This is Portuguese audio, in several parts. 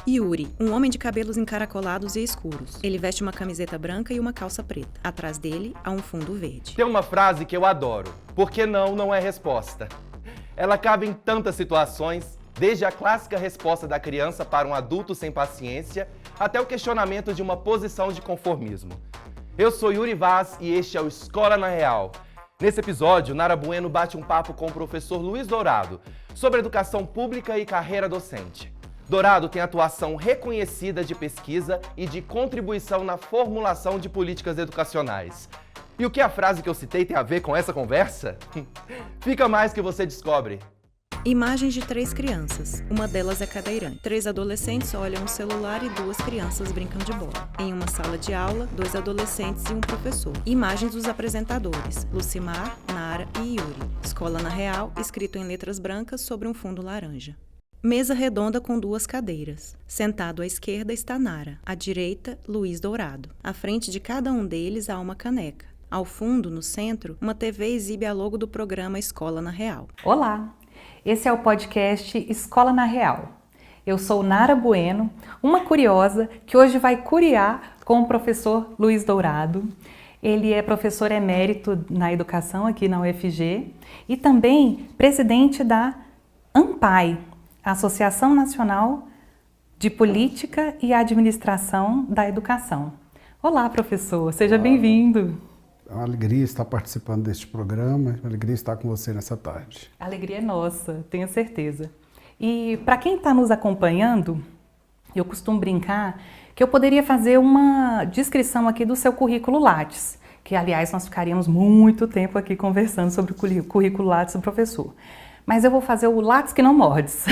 Yuri, um homem de cabelos encaracolados e escuros. Ele veste uma camiseta branca e uma calça preta. Atrás dele, há um fundo verde. Tem uma frase que eu adoro. Por que não é resposta. Ela cabe em tantas situações, desde a clássica resposta da criança para um adulto sem paciência, até o questionamento de uma posição de conformismo. Eu sou Yuri Vaz e este é o Escola na Real. Nesse episódio, Nara Bueno bate um papo com o professor Luiz Dourado sobre educação pública e carreira docente. Dourado tem atuação reconhecida de pesquisa e de contribuição na formulação de políticas educacionais. E o que a frase que eu citei tem a ver com essa conversa? Fica mais que você descobre. Imagens de 3 crianças. Uma delas é cadeirante. 3 adolescentes olham um celular e 2 crianças brincam de bola. Em uma sala de aula, 2 adolescentes e um professor. Imagens dos apresentadores, Lucimar, Nara e Yuri. Escola na Real, escrito em letras brancas sobre um fundo laranja. Mesa redonda com 2 cadeiras. Sentado à esquerda está Nara, à direita, Luiz Dourado. À frente de cada um deles há uma caneca. Ao fundo, no centro, uma TV exibe a logo do programa Escola na Real. Olá! Esse é o podcast Escola na Real. Eu sou Nara Bueno, uma curiosa que hoje vai curiar com o professor Luiz Dourado. Ele é professor emérito na educação aqui na UFG e também presidente da ANPAE, Associação Nacional de Política e Administração da Educação. Olá, professor, seja bem-vindo. É uma alegria estar participando deste programa, é uma alegria estar com você nessa tarde. A alegria é nossa, tenho certeza. E para quem está nos acompanhando, eu costumo brincar que eu poderia fazer uma descrição aqui do seu currículo Lattes, que aliás nós ficaríamos muito tempo aqui conversando sobre o currículo Lattes do professor. Mas eu vou fazer o Lattes que não mordes.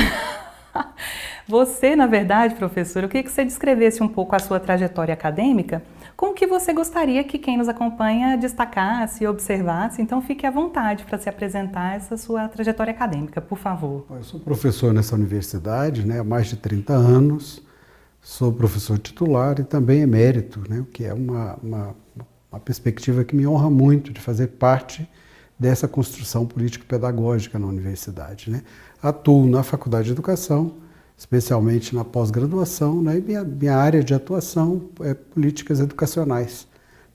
Você, na verdade, professor, eu queria que você descrevesse um pouco a sua trajetória acadêmica, com o que você gostaria que quem nos acompanha destacasse e observasse. Então, fique à vontade para se apresentar essa sua trajetória acadêmica, por favor. Eu sou professor nessa universidade, há mais de 30 anos, sou professor titular e também emérito, o que é uma perspectiva que me honra muito de fazer parte dessa construção político-pedagógica na universidade. Atuo na Faculdade de Educação, especialmente na pós-graduação, e minha área de atuação é políticas educacionais.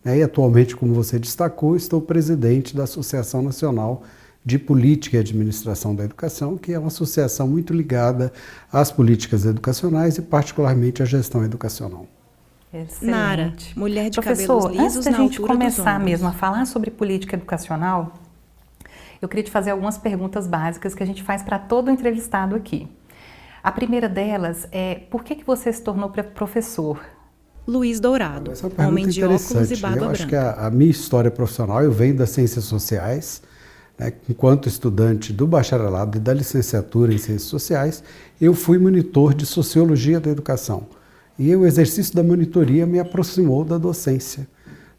E atualmente, como você destacou, estou presidente da Associação Nacional de Política e Administração da Educação, que é uma associação muito ligada às políticas educacionais e particularmente à gestão educacional. Excelente. Nara, mulher de professor, cabelos lisos antes da na gente altura dos começar ombros. mesmo a falar sobre política educacional, eu queria te fazer algumas perguntas básicas que a gente faz para todo entrevistado aqui. A primeira delas é, por que você se tornou professor? Luiz Dourado, Essa é uma pergunta homem de óculos e interessante. barba Eu acho que branca. a minha história profissional, eu venho das ciências sociais, enquanto estudante do bacharelado e da licenciatura em ciências sociais, eu fui monitor de sociologia da educação. E o exercício da monitoria me aproximou da docência.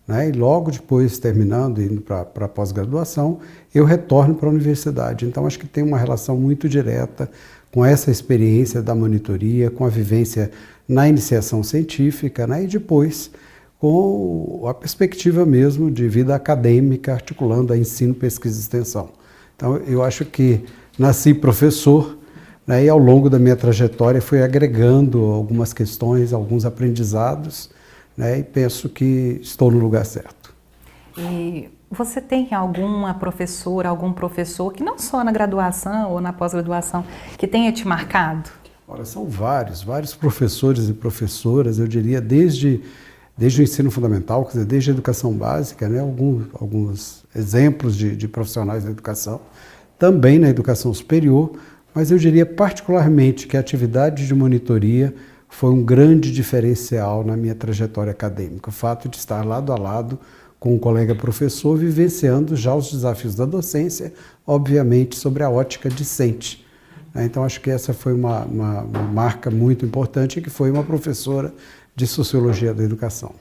E logo depois, terminando, indo para a pós-graduação, eu retorno para a universidade. Então, acho que tem uma relação muito direta com essa experiência da monitoria, com a vivência na iniciação científica, e depois com a perspectiva mesmo de vida acadêmica, articulando a ensino, pesquisa e extensão. Então, eu acho que nasci professor, e ao longo da minha trajetória fui agregando algumas questões, alguns aprendizados, e penso que estou no lugar certo. E você tem alguma professora, algum professor, que não só na graduação ou na pós-graduação, que tenha te marcado? Olha, são vários professores e professoras, eu diria, desde o ensino fundamental, quer dizer, desde a educação básica, alguns exemplos de profissionais da educação, também na educação superior, mas eu diria particularmente que a atividade de monitoria foi um grande diferencial na minha trajetória acadêmica. O fato de estar lado a lado com um colega professor, vivenciando já os desafios da docência, obviamente sobre a ótica discente. Então, acho que essa foi uma marca muito importante, que foi uma professora de Sociologia da Educação.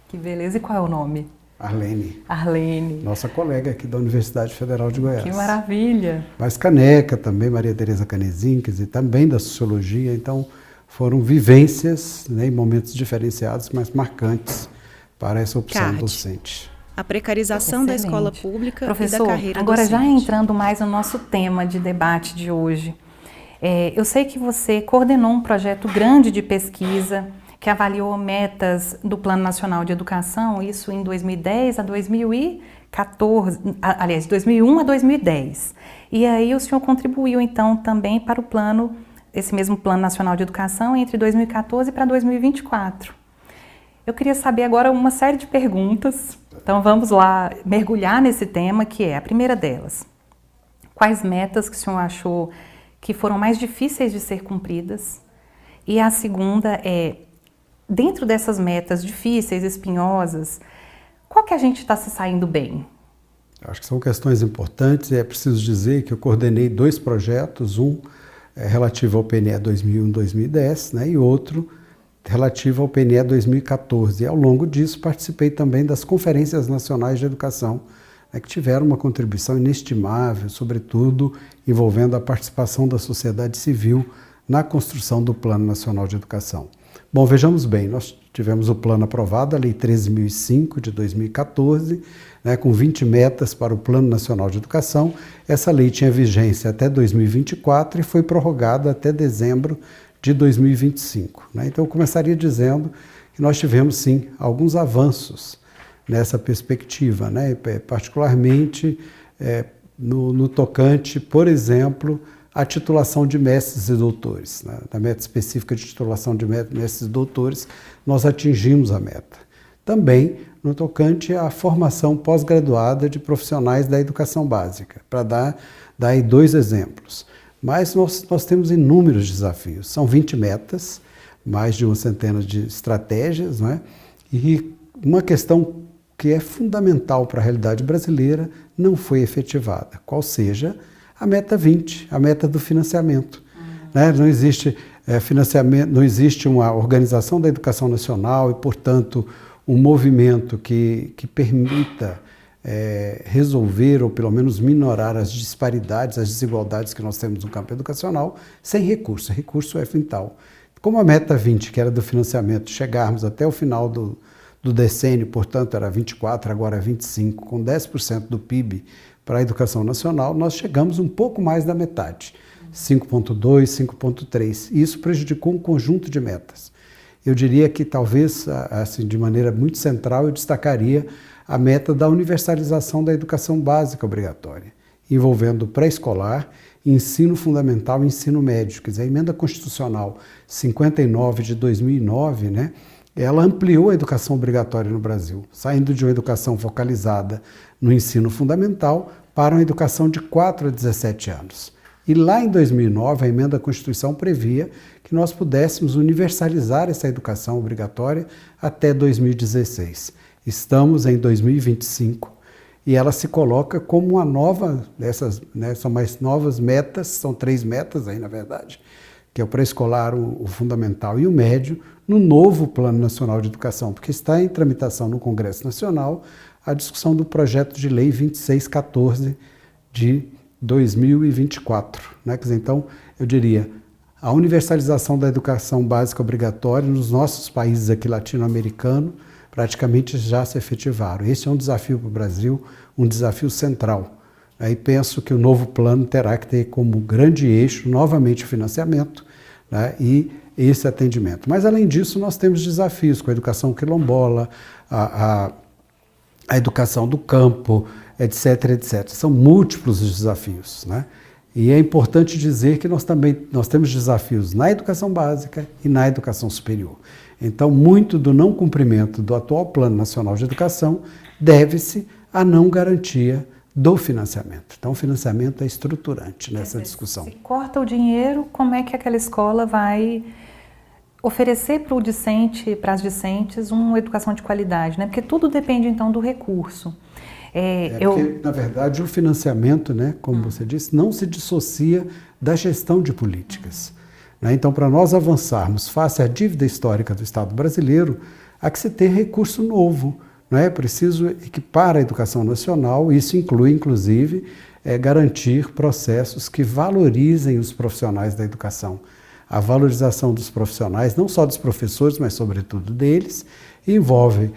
Que beleza! E qual é o nome? Arlene. Arlene. Nossa colega aqui da Universidade Federal de Goiás. Que maravilha! Mas Caneca também, Maria Tereza Canezin, quer dizer, também da Sociologia. Então, foram vivências, em momentos diferenciados, mas marcantes para essa opção docente. A precarização da escola pública professor, e da carreira agora docente. Já entrando mais no nosso tema de debate de hoje, Eu sei que você coordenou um projeto grande de pesquisa que avaliou metas do Plano Nacional de Educação, isso em 2010 a 2014, aliás, 2001 a 2010. E aí o senhor contribuiu, então, também para o plano, esse mesmo Plano Nacional de Educação, entre 2014 para 2024. Eu queria saber agora uma série de perguntas, então vamos lá mergulhar nesse tema, que é a primeira delas. Quais metas que o senhor achou que foram mais difíceis de ser cumpridas? E a segunda é, dentro dessas metas difíceis, espinhosas, qual que a gente está se saindo bem? Acho que são questões importantes e é preciso dizer que eu coordenei 2 projetos, um relativo ao PNE 2001-2010, né, e outro relativo ao PNE 2014. E ao longo disso participei também das conferências nacionais de educação, né, que tiveram uma contribuição inestimável, sobretudo envolvendo a participação da sociedade civil na construção do Plano Nacional de Educação. Bom, vejamos bem, nós tivemos o plano aprovado, a Lei 13.005 de 2014, né, com 20 metas para o Plano Nacional de Educação. Essa lei tinha vigência até 2024 e foi prorrogada até dezembro de 2025. Né? Então, eu começaria dizendo que nós tivemos, sim, alguns avanços nessa perspectiva, né? Particularmente no tocante, por exemplo, à titulação de mestres e doutores. Né? Na meta específica de titulação de mestres e doutores, nós atingimos a meta. Também no tocante à formação pós-graduada de profissionais da educação básica, para dar aí 2 exemplos. Mas nós temos inúmeros desafios. São 20 metas, mais de uma centena de estratégias, não é? E uma questão que é fundamental para a realidade brasileira não foi efetivada, qual seja a meta 20, a meta do financiamento. Né? Não existe financiamento, não existe uma organização da educação nacional e, portanto, um movimento que permita resolver ou pelo menos minorar as disparidades, as desigualdades que nós temos no campo educacional sem recurso. Recurso é vital. Como a meta 20, que era do financiamento, chegarmos até o final do decênio, portanto era 24, agora 25, com 10% do PIB para a educação nacional, nós chegamos um pouco mais da metade, 5,2, 5,3. E isso prejudicou um conjunto de metas. Eu diria que talvez, assim, de maneira muito central, eu destacaria a meta da universalização da educação básica obrigatória, envolvendo pré-escolar, ensino fundamental e ensino médio. Quer dizer, a emenda constitucional 59 de 2009, né, ela ampliou a educação obrigatória no Brasil, saindo de uma educação focalizada no ensino fundamental para uma educação de 4 a 17 anos. E lá em 2009, a emenda à Constituição previa que nós pudéssemos universalizar essa educação obrigatória até 2016. Estamos em 2025 e ela se coloca como uma nova, são mais novas metas, são 3 metas aí na verdade, que é o pré-escolar, o fundamental e o médio, no novo Plano Nacional de Educação, porque está em tramitação no Congresso Nacional a discussão do projeto de lei 2614 de 2024. Né? Quer dizer, então, eu diria, a universalização da educação básica obrigatória nos nossos países aqui latino-americanos praticamente já se efetivaram. Esse é um desafio para o Brasil, um desafio central. Aí penso que o novo plano terá que ter como grande eixo novamente o financiamento, né, e esse atendimento. Mas, além disso, nós temos desafios com a educação quilombola, a educação do campo, etc, etc. São múltiplos os desafios, né? E é importante dizer que nós temos desafios na educação básica e na educação superior. Então, muito do não cumprimento do atual Plano Nacional de Educação deve-se à não garantia do financiamento. Então, o financiamento é estruturante nessa discussão. Se corta o dinheiro, como é que aquela escola vai oferecer para o discente, para as discentes, uma educação de qualidade, né? Porque tudo depende, então, do recurso. Porque, na verdade, o financiamento, né, como você disse, não se dissocia da gestão de políticas. Né? Então, para nós avançarmos face à dívida histórica do Estado brasileiro, há que se ter recurso novo. Não é preciso equipar a educação nacional, isso inclui, inclusive, garantir processos que valorizem os profissionais da educação. A valorização dos profissionais, não só dos professores, mas sobretudo deles, envolve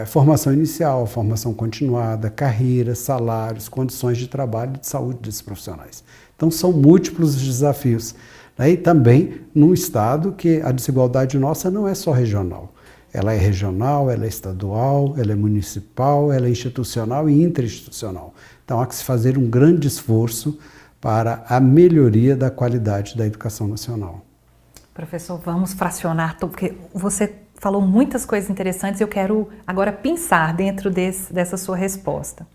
formação inicial, formação continuada, carreira, salários, condições de trabalho e de saúde desses profissionais. Então, são múltiplos os desafios. Né? E também num estado que a desigualdade nossa não é só regional. Ela é regional, ela é estadual, ela é municipal, ela é institucional e interinstitucional. Então há que se fazer um grande esforço para a melhoria da qualidade da educação nacional. Professor, vamos fracionar, porque você falou muitas coisas interessantes e eu quero agora pensar dentro dessa sua resposta.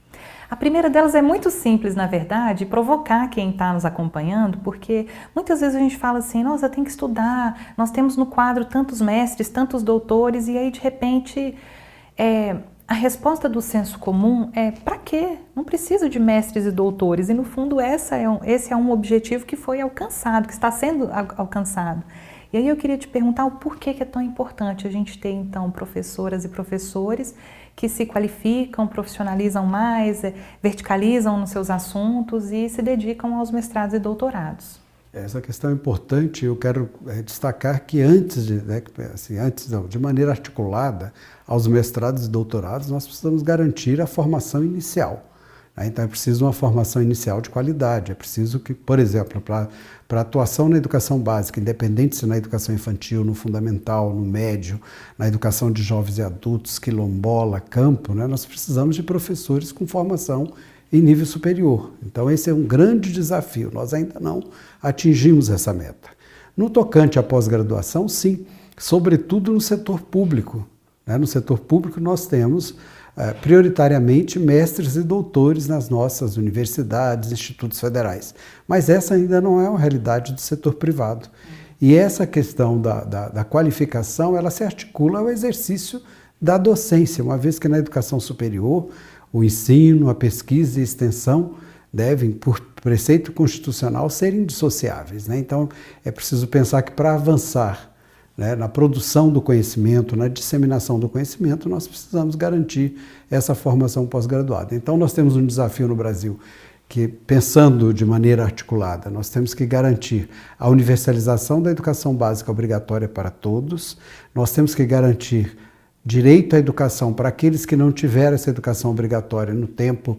A primeira delas é muito simples, na verdade, provocar quem está nos acompanhando, porque muitas vezes a gente fala assim, nossa, tem que estudar, nós temos no quadro tantos mestres, tantos doutores, e aí de repente a resposta do senso comum é para quê? Não precisa de mestres e doutores, e no fundo esse é um objetivo que foi alcançado, que está sendo alcançado. E aí eu queria te perguntar o porquê que é tão importante a gente ter então professoras e professores que se qualificam, profissionalizam mais, verticalizam nos seus assuntos e se dedicam aos mestrados e doutorados. Essa questão é importante. Eu quero destacar que antes de maneira articulada aos mestrados e doutorados, nós precisamos garantir a formação inicial. Então é preciso uma formação inicial de qualidade, é preciso que, por exemplo, para atuação na educação básica, independente se na educação infantil, no fundamental, no médio, na educação de jovens e adultos, quilombola, campo, né, nós precisamos de professores com formação em nível superior. Então esse é um grande desafio, nós ainda não atingimos essa meta. No tocante à pós-graduação, sim, sobretudo no setor público. No setor público nós temos prioritariamente mestres e doutores nas nossas universidades, institutos federais. Mas essa ainda não é uma realidade do setor privado. E essa questão da qualificação, ela se articula ao exercício da docência, uma vez que na educação superior, o ensino, a pesquisa e a extensão devem, por preceito constitucional, serem indissociáveis. Então, é preciso pensar que para avançar na produção do conhecimento, na disseminação do conhecimento, nós precisamos garantir essa formação pós-graduada. Então, nós temos um desafio no Brasil que, pensando de maneira articulada, nós temos que garantir a universalização da educação básica obrigatória para todos, nós temos que garantir direito à educação para aqueles que não tiveram essa educação obrigatória no tempo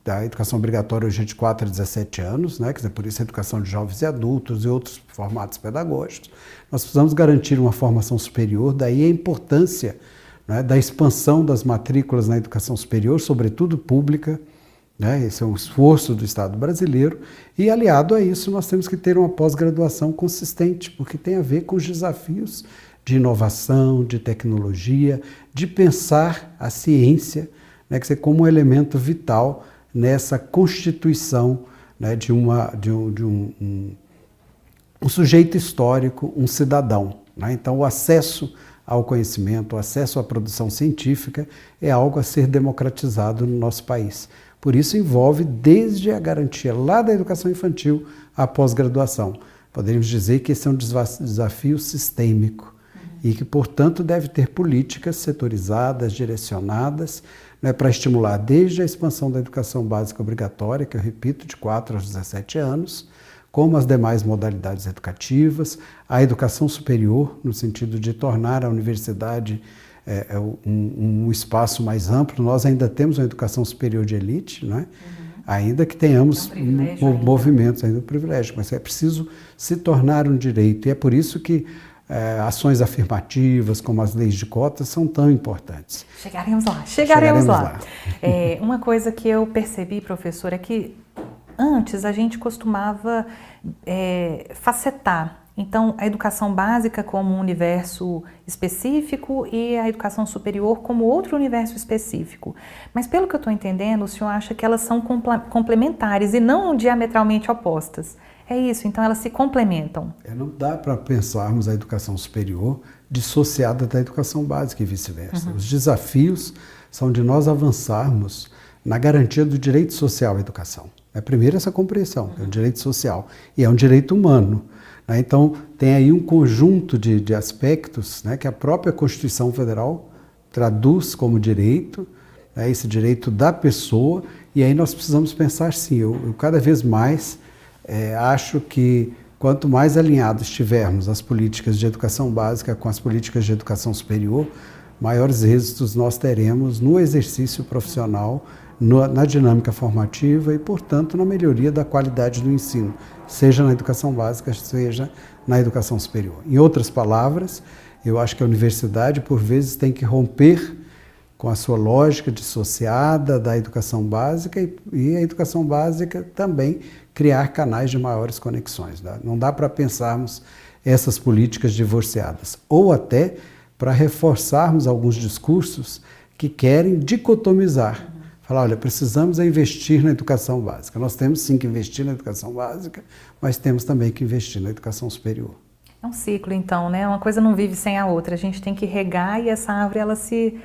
da educação obrigatória hoje é de 4 a 17 anos, quer dizer, por isso a educação de jovens e adultos e outros formatos pedagógicos. Nós precisamos garantir uma formação superior, daí a importância da expansão das matrículas na educação superior, sobretudo pública. Esse é um esforço do Estado brasileiro e, aliado a isso, nós temos que ter uma pós-graduação consistente, porque tem a ver com os desafios de inovação, de tecnologia, de pensar a ciência, quer dizer, como um elemento vital nessa constituição de um sujeito histórico, um cidadão. Então, o acesso ao conhecimento, o acesso à produção científica é algo a ser democratizado no nosso país. Por isso, envolve desde a garantia lá da educação infantil à pós-graduação. Poderíamos dizer que esse é um desafio sistêmico e que, portanto, deve ter políticas setorizadas, direcionadas, para estimular desde a expansão da educação básica obrigatória, que eu repito, de 4 aos 17 anos, como as demais modalidades educativas, a educação superior, no sentido de tornar a universidade um espaço mais amplo. Nós ainda temos uma educação superior de elite, ainda que tenhamos movimentos, ainda um privilégio, mas é preciso se tornar um direito, e é por isso que ações afirmativas, como as leis de cotas, são tão importantes. Chegaremos lá. Uma coisa que eu percebi, professor, é que antes a gente costumava facetar. Então, a educação básica como um universo específico e a educação superior como outro universo específico. Mas, pelo que eu estou entendendo, o senhor acha que elas são complementares e não diametralmente opostas. É isso, então elas se complementam. Não dá para pensarmos a educação superior dissociada da educação básica e vice-versa. Os desafios são de nós avançarmos na garantia do direito social à educação. Primeiro essa compreensão, é um direito social e é um direito humano. Então tem aí um conjunto de aspectos que a própria Constituição Federal traduz como direito, esse direito da pessoa, e aí nós precisamos pensar sim, eu cada vez mais acho que quanto mais alinhados estivermos as políticas de educação básica com as políticas de educação superior, maiores êxitos nós teremos no exercício profissional na dinâmica formativa e, portanto, na melhoria da qualidade do ensino, seja na educação básica, seja na educação superior. Em outras palavras, eu acho que a universidade, por vezes, tem que romper com a sua lógica dissociada da educação básica e a educação básica também criar canais de maiores conexões. Não dá para pensarmos essas políticas divorciadas, ou até para reforçarmos alguns discursos que querem dicotomizar. Falar, olha, precisamos investir na educação básica. Nós temos sim que investir na educação básica, mas temos também que investir na educação superior. É um ciclo, então, né? Uma coisa não vive sem a outra. A gente tem que regar e essa árvore, ela se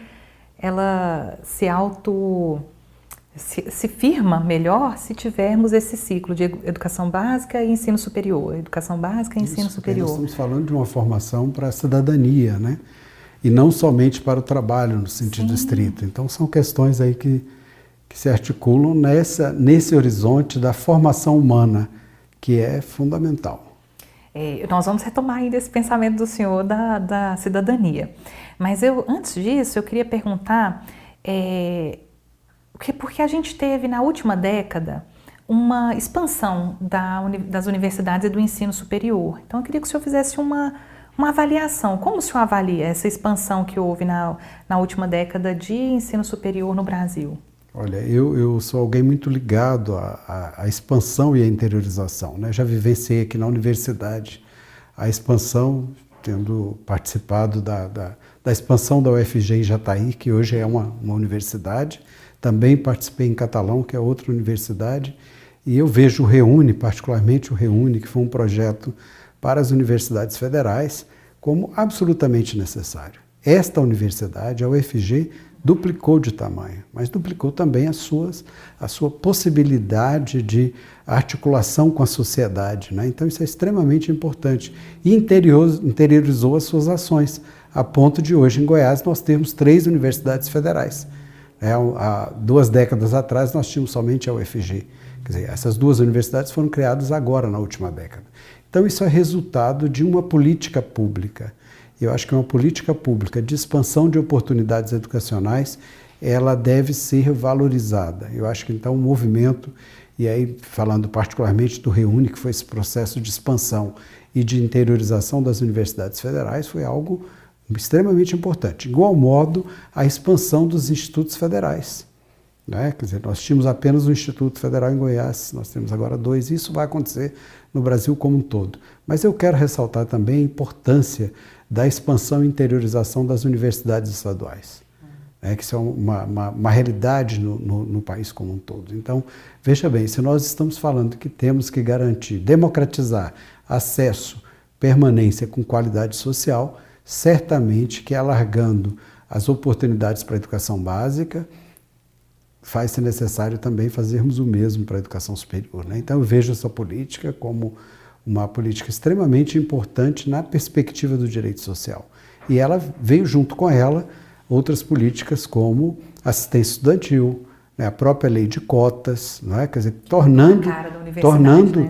firma melhor se tivermos esse ciclo de educação básica e ensino superior. Educação básica e ensino superior. Nós estamos falando de uma formação para a cidadania, né? E não somente para o trabalho, no sentido estrito. Então, são questões aí que se articulam nesse horizonte da formação humana, que é fundamental. Nós vamos retomar ainda esse pensamento do senhor da cidadania. Mas antes disso, eu queria perguntar, porque a gente teve na última década uma expansão das universidades e do ensino superior. Então, eu queria que o senhor fizesse uma avaliação. Como o senhor avalia essa expansão que houve na última década de ensino superior no Brasil? Olha, eu sou alguém muito ligado à expansão e à interiorização, né? Já vivenciei aqui na universidade a expansão, tendo participado da expansão da UFG em Jataí, que hoje é uma universidade. Também participei em Catalão, que é outra universidade. E eu vejo o REUNE, particularmente o REUNE, que foi um projeto para as universidades federais, como absolutamente necessário. Esta universidade, a UFG, duplicou de tamanho, mas duplicou também a sua possibilidade de articulação com a sociedade, né? Então isso é extremamente importante. E interiorizou as suas ações, a ponto de hoje em Goiás nós termos 3 universidades federais. Há 2 décadas atrás nós tínhamos somente a UFG. Quer dizer, essas 2 universidades foram criadas agora, na última década. Então isso é resultado de uma política pública. Eu acho que uma política pública de expansão de oportunidades educacionais, ela deve ser valorizada. Eu acho que então o movimento, e aí falando particularmente do REUNE, que foi esse processo de expansão e de interiorização das universidades federais, foi algo extremamente importante. De igual modo, a expansão dos institutos federais. Né? Quer dizer, nós tínhamos apenas um Instituto Federal em Goiás, nós temos agora 2, e isso vai acontecer no Brasil como um todo. Mas eu quero ressaltar também a importância da expansão e interiorização das universidades estaduais, né, que são uma realidade no país como um todo. Então, veja bem, se nós estamos falando que temos que garantir, democratizar acesso, permanência com qualidade social, certamente que alargando as oportunidades para a educação básica, faz-se necessário também fazermos o mesmo para a educação superior, né? Então, eu vejo essa política como uma política extremamente importante na perspectiva do direito social. E ela veio junto com ela outras políticas como assistência estudantil, né, a própria lei de cotas, não é? Quer dizer,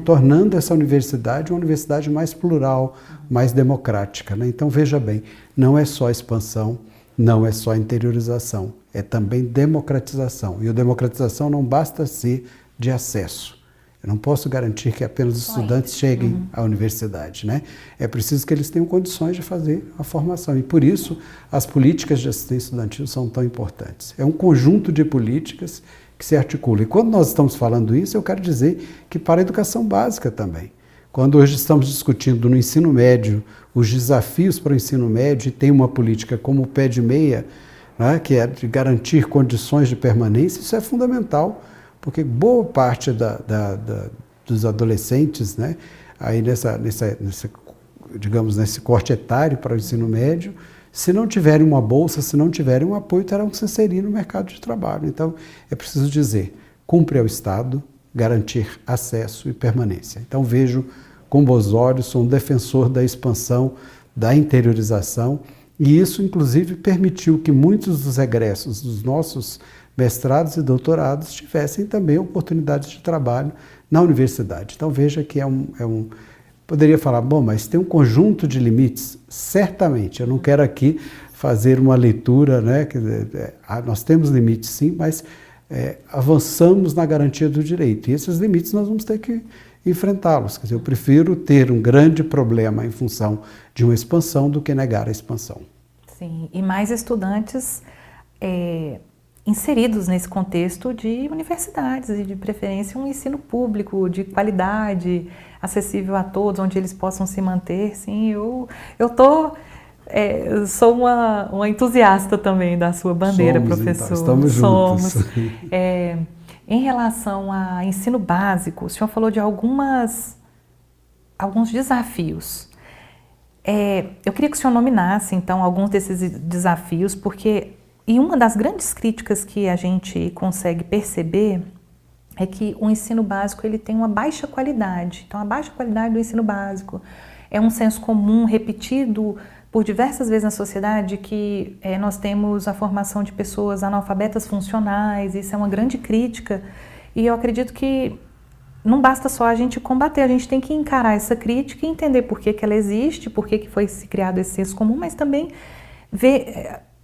tornando essa universidade uma universidade mais plural, mais democrática, né? Então, veja bem, não é só expansão, não é só interiorização, é também democratização. E a democratização não basta ser de acesso. Eu não posso garantir que apenas os estudantes cheguem à universidade, né? É preciso que eles tenham condições de fazer a formação. E por isso as políticas de assistência estudantil são tão importantes. É um conjunto de políticas que se articulam. E quando nós estamos falando isso, eu quero dizer que para a educação básica também. Quando hoje estamos discutindo no ensino médio os desafios para o ensino médio e tem uma política como o pé de meia, né, que é de garantir condições de permanência, isso é fundamental. Porque boa parte dos adolescentes, né, aí nesse corte etário para o ensino médio, se não tiverem uma bolsa, se não tiverem um apoio, terão que se inserir no mercado de trabalho. Então, é preciso dizer, cumpre ao Estado garantir acesso e permanência. Então, vejo com bons olhos, sou um defensor da expansão, da interiorização, e isso, inclusive, permitiu que muitos dos egressos dos nossos mestrados e doutorados tivessem também oportunidades de trabalho na universidade. Então veja que poderia falar, bom, mas tem um conjunto de limites? Certamente, eu não quero aqui fazer uma leitura, né, nós temos limites sim, mas avançamos na garantia do direito. E esses limites nós vamos ter que enfrentá-los. Quer dizer, eu prefiro ter um grande problema em função de uma expansão do que negar a expansão. Sim, e mais estudantes inseridos nesse contexto de universidades e, de preferência, um ensino público de qualidade, acessível a todos, onde eles possam se manter. Sim, eu sou uma entusiasta também da sua bandeira, professor. Então, estamos juntos. Em relação ao ensino básico, o senhor falou de alguns desafios. Eu queria que o senhor nominasse, então, alguns desses desafios, e uma das grandes críticas que a gente consegue perceber é que o ensino básico ele tem uma baixa qualidade. Então, a baixa qualidade do ensino básico é um senso comum repetido por diversas vezes na sociedade que nós temos a formação de pessoas analfabetas funcionais. Isso é uma grande crítica e eu acredito que não basta só a gente combater, a gente tem que encarar essa crítica e entender por que ela existe, por que foi criado esse senso comum, mas também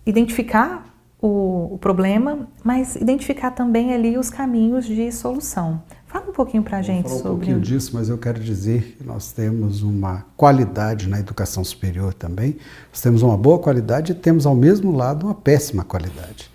identificar o problema, mas identificar também ali os caminhos de solução. Fala um pouquinho para a gente sobre... Vou falar um pouquinho disso, mas eu quero dizer que nós temos uma qualidade na educação superior também. Nós temos uma boa qualidade e temos ao mesmo lado uma péssima qualidade.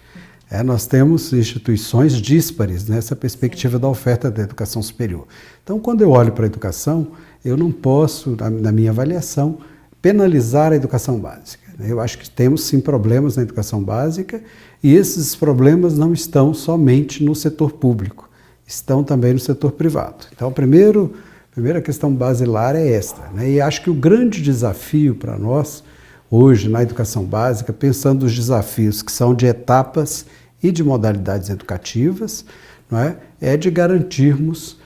Nós temos instituições díspares nessa perspectiva da oferta da educação superior. Então, quando eu olho para a educação, eu não posso, na minha avaliação, penalizar a educação básica. Eu acho que temos sim problemas na educação básica e esses problemas não estão somente no setor público, estão também no setor privado. Então, a primeira questão basilar é esta, né? E acho que o grande desafio para nós, hoje, na educação básica, pensando os desafios que são de etapas e de modalidades educativas, não é de garantirmos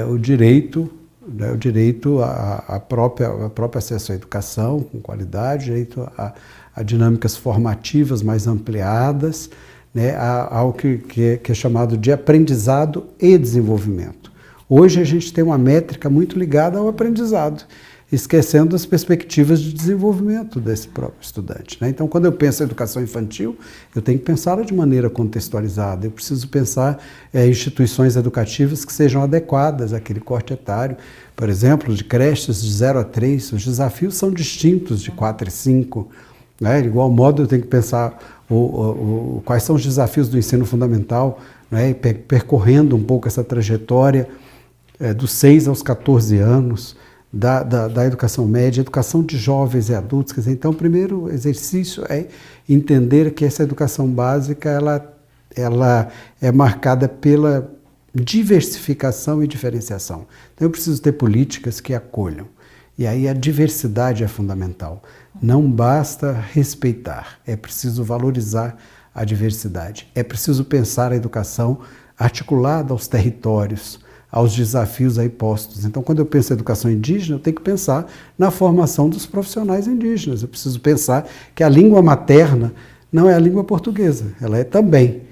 o direito a próprio acesso à educação com qualidade, direito a dinâmicas formativas mais ampliadas, né, ao que é chamado de aprendizado e desenvolvimento. Hoje a gente tem uma métrica muito ligada ao aprendizado, esquecendo as perspectivas de desenvolvimento desse próprio estudante, né? Então, quando eu penso em educação infantil, eu tenho que pensá-la de maneira contextualizada. Eu preciso pensar instituições educativas que sejam adequadas àquele corte etário. Por exemplo, de creches de 0 a 3, os desafios são distintos de 4 e 5. Né? De igual modo, eu tenho que pensar quais são os desafios do ensino fundamental, né? Percorrendo um pouco essa trajetória dos 6 aos 14 anos, da educação média, educação de jovens e adultos. Quer dizer, então, o primeiro exercício é entender que essa educação básica ela é marcada pela diversificação e diferenciação. Então, eu preciso ter políticas que acolham. E aí a diversidade é fundamental. Não basta respeitar, é preciso valorizar a diversidade. É preciso pensar a educação articulada aos territórios, aos desafios aí postos. Então, quando eu penso em educação indígena, eu tenho que pensar na formação dos profissionais indígenas. Eu preciso pensar que a língua materna não é a língua portuguesa, ela é também.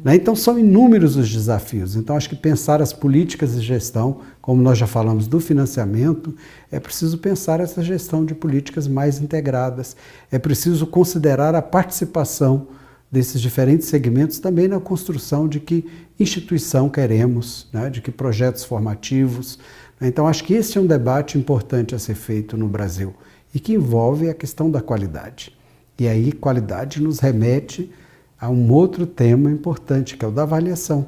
Né? Então, são inúmeros os desafios. Então, acho que pensar as políticas de gestão, como nós já falamos do financiamento, é preciso pensar essa gestão de políticas mais integradas. É preciso considerar a participação desses diferentes segmentos também na construção de que instituição queremos, né, de que projetos formativos. Então, acho que esse é um debate importante a ser feito no Brasil e que envolve a questão da qualidade. E aí, qualidade nos remete a um outro tema importante, que é o da avaliação.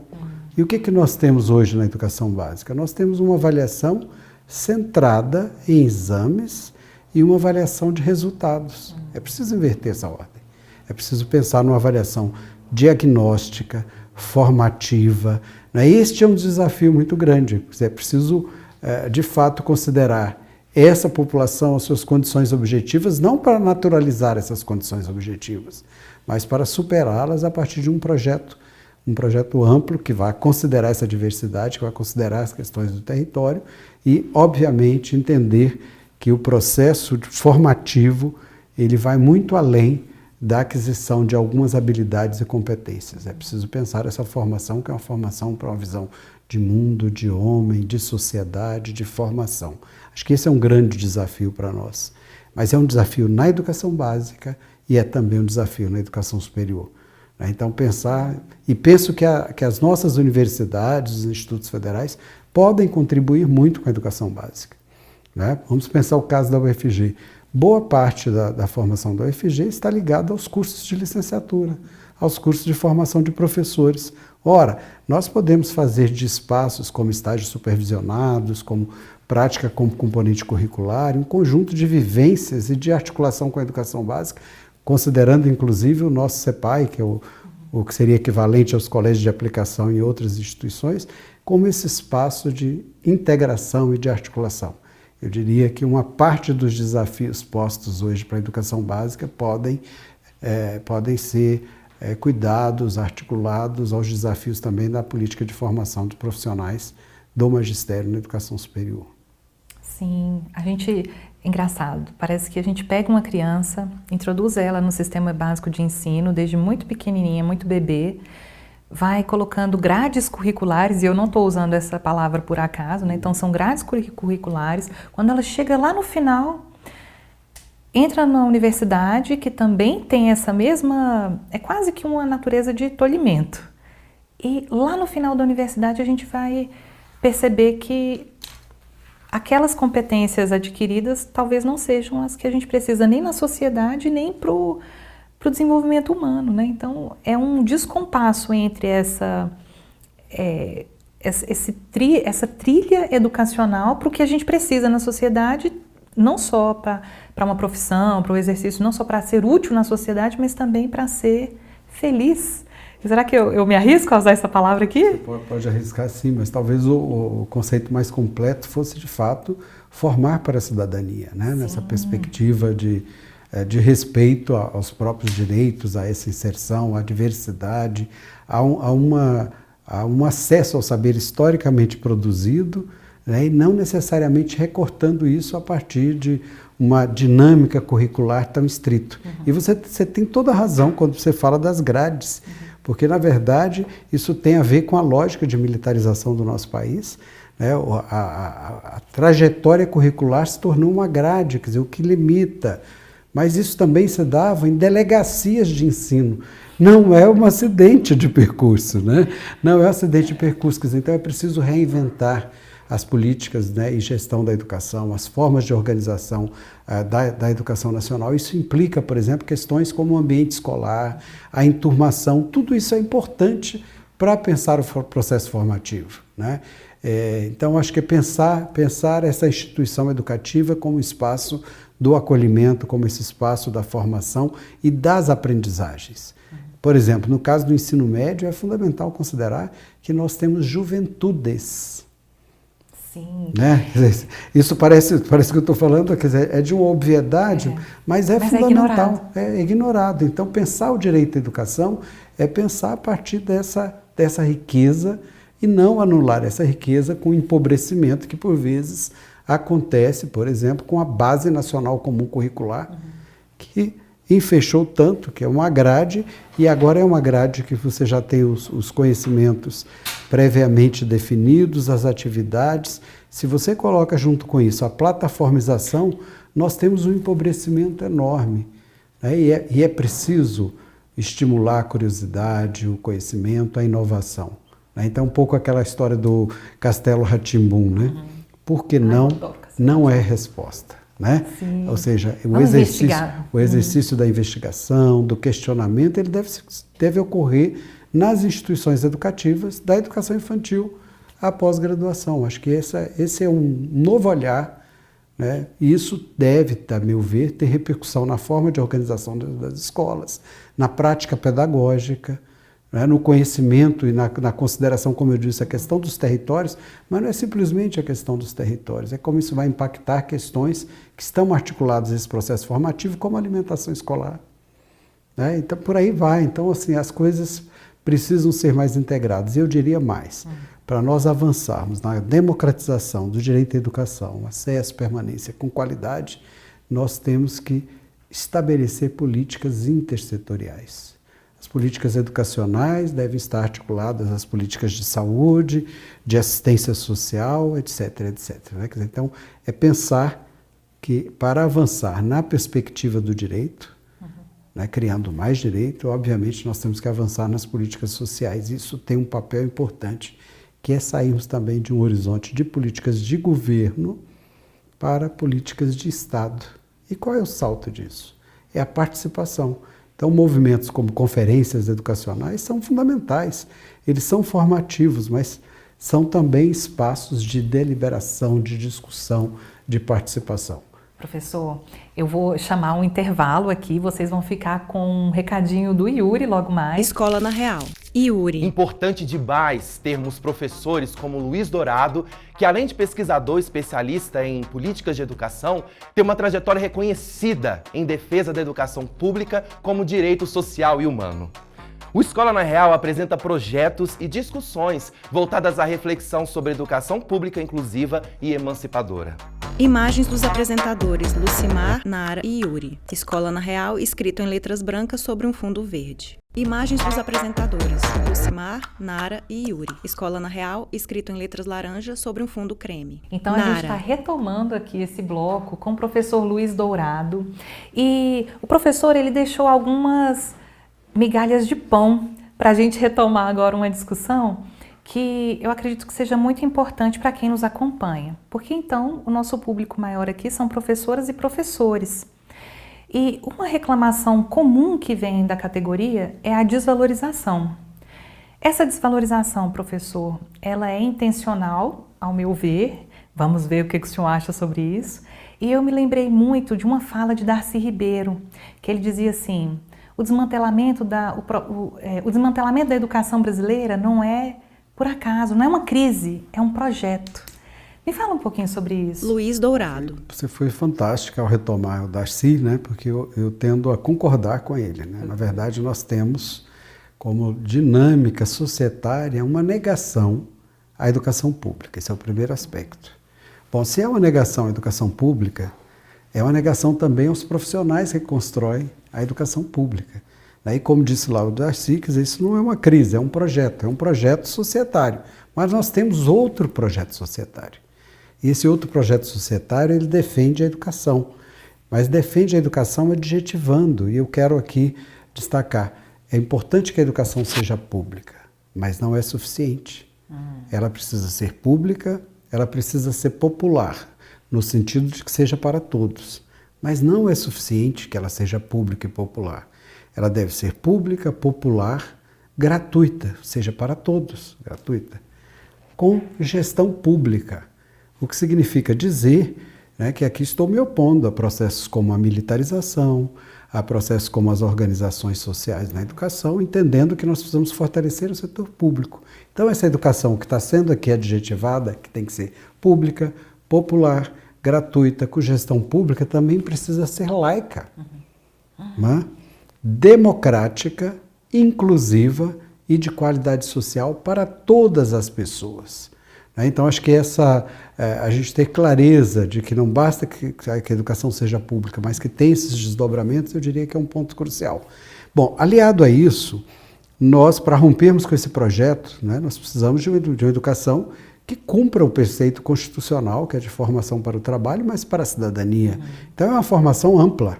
E o que nós temos hoje na educação básica? Nós temos uma avaliação centrada em exames e uma avaliação de resultados. É preciso inverter essa ordem. É preciso pensar numa avaliação diagnóstica, formativa. Né? Este é um desafio muito grande. É preciso, de fato, considerar essa população, as suas condições objetivas, não para naturalizar essas condições objetivas, mas para superá-las a partir de um projeto amplo que vai considerar essa diversidade, que vai considerar as questões do território e, obviamente, entender que o processo formativo ele vai muito além da aquisição de algumas habilidades e competências. É preciso pensar essa formação, que é uma formação para uma visão de mundo, de homem, de sociedade, de formação. Acho que esse é um grande desafio para nós. Mas é um desafio na educação básica e é também um desafio na educação superior. Né? Então, penso que as nossas universidades, os institutos federais, podem contribuir muito com a educação básica. Né? Vamos pensar o caso da UFG. Boa parte da formação da UFG está ligada aos cursos de licenciatura, aos cursos de formação de professores. Ora, nós podemos fazer de espaços como estágios supervisionados, como prática como componente curricular, um conjunto de vivências e de articulação com a educação básica, considerando inclusive o nosso CEPAI, que é o que seria equivalente aos colégios de aplicação em outras instituições, como esse espaço de integração e de articulação. Eu diria que uma parte dos desafios postos hoje para a educação básica podem ser cuidados, articulados aos desafios também da política de formação de profissionais do magistério na educação superior. Sim, engraçado, parece que a gente pega uma criança, introduz ela no sistema básico de ensino, desde muito pequenininha, muito bebê, vai colocando grades curriculares, e eu não estou usando essa palavra por acaso, né? Então são grades curriculares, quando ela chega lá no final, entra na universidade, que também tem essa mesma, é quase que uma natureza de tolhimento, e lá no final da universidade a gente vai perceber que aquelas competências adquiridas talvez não sejam as que a gente precisa nem na sociedade, nem para o desenvolvimento humano, né? Então, é um descompasso entre essa trilha educacional para o que a gente precisa na sociedade, não só para uma profissão, para o exercício, não só para ser útil na sociedade, mas também para ser feliz. Será que eu me arrisco a usar essa palavra aqui? Você pode arriscar sim, mas talvez o conceito mais completo fosse, de fato, formar para a cidadania, né? Nessa perspectiva de respeito aos próprios direitos, a essa inserção, à diversidade, a um acesso ao saber historicamente produzido, né? E não necessariamente recortando isso a partir de uma dinâmica curricular tão estrita. E você tem toda a razão quando você fala das grades, porque, na verdade, isso tem a ver com a lógica de militarização do nosso país, né? A trajetória curricular se tornou uma grade, quer dizer, o que limita. Mas isso também se dava em delegacias de ensino. Não é um acidente de percurso, né? Não é um acidente de percurso. Quer dizer, então é preciso reinventar as políticas, né, e gestão da educação, as formas de organização da educação nacional. Isso implica, por exemplo, questões como o ambiente escolar, a enturmação, tudo isso é importante para pensar o processo formativo, né? Então, acho que é pensar essa instituição educativa como espaço do acolhimento, como esse espaço da formação e das aprendizagens. Por exemplo, no caso do ensino médio, é fundamental considerar que nós temos juventudes. Sim. Né? Isso parece que eu estou falando, quer dizer, é de uma obviedade, mas é fundamental. É ignorado. Então, pensar o direito à educação é pensar a partir dessa riqueza e não anular essa riqueza com o empobrecimento que, por vezes, acontece, por exemplo, com a Base Nacional Comum Curricular, que enfechou tanto, que é uma grade, e agora é uma grade que você já tem os conhecimentos previamente definidos, as atividades. Se você coloca junto com isso a plataformização, nós temos um empobrecimento enorme, né? E é preciso estimular a curiosidade, o conhecimento, a inovação, né? Então, um pouco aquela história do Castelo Rá-Tim-Bum, né? Porque não é resposta. Né? Ou seja, o exercício da investigação, do questionamento, ele deve ocorrer nas instituições educativas, da educação infantil à pós-graduação. Acho que esse é um novo olhar, né? E isso deve, a meu ver, ter repercussão na forma de organização das escolas, na prática pedagógica, né? No conhecimento e na consideração, como eu disse, a questão dos territórios, mas não é simplesmente a questão dos territórios, é como isso vai impactar questões que estão articuladas nesse processo formativo, como a alimentação escolar, né? Então, por aí vai. Então, assim, as coisas precisam ser mais integradas. E eu diria mais, para nós avançarmos na democratização do direito à educação, acesso, permanência com qualidade, nós temos que estabelecer políticas intersetoriais. As políticas educacionais devem estar articuladas às políticas de saúde, de assistência social, etc, etc. Né? Quer dizer, então, é pensar que, para avançar na perspectiva do direito, né, criando mais direito, obviamente nós temos que avançar nas políticas sociais. Isso tem um papel importante, que é sairmos também de um horizonte de políticas de governo para políticas de Estado. E qual é o salto disso? É a participação. Então, movimentos como conferências educacionais são fundamentais. Eles são formativos, mas são também espaços de deliberação, de discussão, de participação. Professor, eu vou chamar um intervalo aqui, vocês vão ficar com um recadinho do Yuri logo mais. Escola na Real. Yuri. Importante demais termos professores como Luiz Dourado, que além de pesquisador especialista em políticas de educação, tem uma trajetória reconhecida em defesa da educação pública como direito social e humano. O Escola na Real apresenta projetos e discussões voltadas à reflexão sobre educação pública inclusiva e emancipadora. Imagens dos apresentadores Lucimar, Nara e Yuri. Escola na Real, escrito em letras brancas sobre um fundo verde. Imagens dos apresentadores Lucimar, Nara e Yuri. Escola na Real, escrito em letras laranja sobre um fundo creme. Então a gente está retomando aqui esse bloco com o professor Luiz Dourado. E o professor ele deixou algumas migalhas de pão para a gente retomar agora uma discussão que eu acredito que seja muito importante para quem nos acompanha, porque então o nosso público maior aqui são professoras e professores. E uma reclamação comum que vem da categoria é a desvalorização. Essa desvalorização, professor, ela é intencional, ao meu ver, vamos ver o que o senhor acha sobre isso, e eu me lembrei muito de uma fala de Darcy Ribeiro, que ele dizia assim: o desmantelamento da educação brasileira não é por acaso, não é uma crise, é um projeto. Me fala um pouquinho sobre isso. Luiz Dourado. Você foi fantástica ao retomar o Darcy, né? Porque eu tendo a concordar com ele, né? Na verdade, nós temos como dinâmica societária uma negação à educação pública. Esse é o primeiro aspecto. Bom, se é uma negação à educação pública, é uma negação também aos profissionais que constroem a educação pública. E como disse lá o Darcy, quer dizer, isso não é uma crise, é um projeto societário. Mas nós temos outro projeto societário. E esse outro projeto societário, ele defende a educação. Mas defende a educação adjetivando, e eu quero aqui destacar, é importante que a educação seja pública, mas não é suficiente. Ela precisa ser pública, ela precisa ser popular, no sentido de que seja para todos. Mas não é suficiente que ela seja pública e popular. Ela deve ser pública, popular, gratuita, seja para todos, gratuita, com gestão pública. O que significa dizer, né, que aqui estou me opondo a processos como a militarização, a processos como as organizações sociais na educação, entendendo que nós precisamos fortalecer o setor público. Então essa educação que está sendo aqui adjetivada, que tem que ser pública, popular, gratuita, com gestão pública, também precisa ser laica, né? Democrática, inclusiva e de qualidade social para todas as pessoas. Então, acho que a gente ter clareza de que não basta que a educação seja pública, mas que tem esses desdobramentos, eu diria que é um ponto crucial. Bom, aliado a isso, nós, para rompermos com esse projeto, né, nós precisamos de uma educação que cumpra o preceito constitucional, que é de formação para o trabalho, mas para a cidadania. Então, é uma formação ampla.